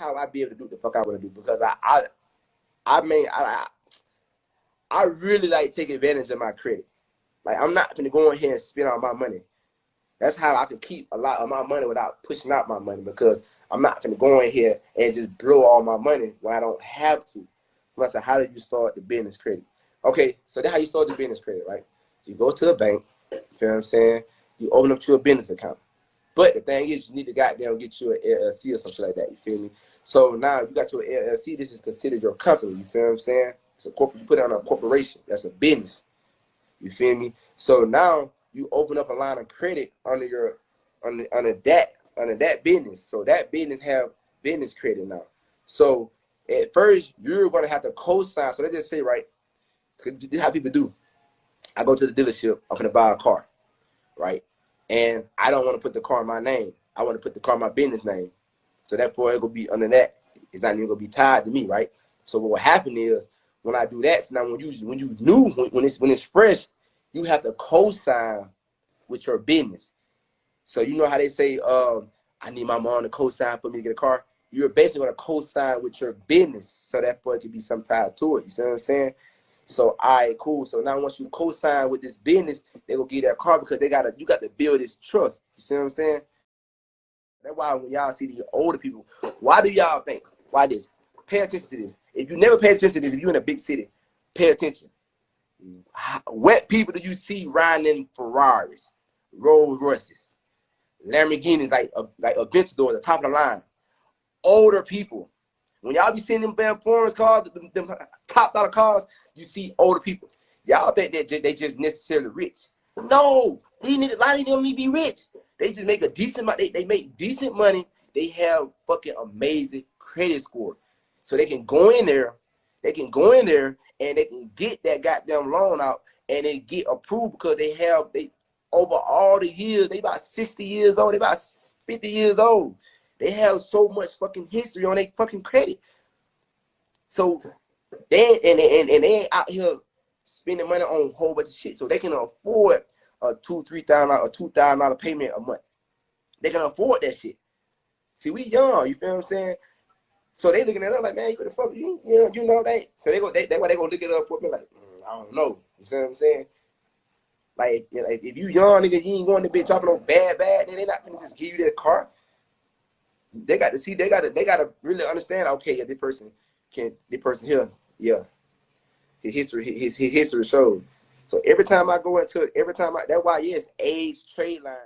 how I be able to do what the fuck I want to do, because I really like take advantage of my credit. Like, I'm not gonna go in here and spend all my money. That's how I can keep a lot of my money without pushing out my money, because I'm not gonna go in here and just blow all my money when I don't have to. I said, how do you start the business credit? Okay, so that's how you start the business credit, right? You go to a bank, you feel what I'm saying? You open up to a business account. But the thing is, you need to goddamn get you an LLC or something like that, you feel me? So now you got your LLC, this is considered your company, you feel what I'm saying? It's a corporate, you put it on a corporation, that's a business, you feel me? So now you open up a line of credit under your, under that business. So that business have business credit now. So at first, you're going to have to co-sign. So let's just say, right, this is how people do. I go to the dealership, I'm going to buy a car, right? And I don't want to put the car in my name. I want to put the car in my business name. So therefore, it's going to be under that. It's not even going to be tied to me, right? So what will happen is, when I do that, so now when it's fresh, you have to co-sign with your business. So you know how they say, I need my mom to co-sign for me to get a car? You're basically going to co-sign with your business, so that boy could be some tied to it. You see what I'm saying? So, all right, cool. So now once you co-sign with this business, they will give you that car, because you got to build this trust. You see what I'm saying? That's why when y'all see the older people, why do y'all think? Why this? Pay attention to this. If you never pay attention to this, if you're in a big city, pay attention. What people do you see riding in Ferraris, Rolls Royces, Lamborghinis, like Aventador, the top of the line? Older people. When y'all be seeing them damn foreign cars, them top dollar cars, you see older people. Y'all think that they just necessarily rich. No, these niggas, a lot of them don't need to be rich. They just make a decent money. They make decent money. They have fucking amazing credit score. So they can go in there, and they can get that goddamn loan out, and they get approved, because they over all the years, they about 60 years old, they about 50 years old. They have so much fucking history on their fucking credit. So they ain't out here spending money on a whole bunch of shit. So they can afford a $2,000 payment a month. They can afford that shit. See, we young, you feel what I'm saying? So they looking at us like, man, you could have fucking, you know that. So that's why they gonna look it up for me like, I don't know. You see what I'm saying? Like, if you young nigga, you ain't going to be dropping no bad, then they not gonna just give you that car. They got to really understand, okay, yeah, this person here, yeah, his history shows. So every time I go into it, that's why, yes, age, trade lines.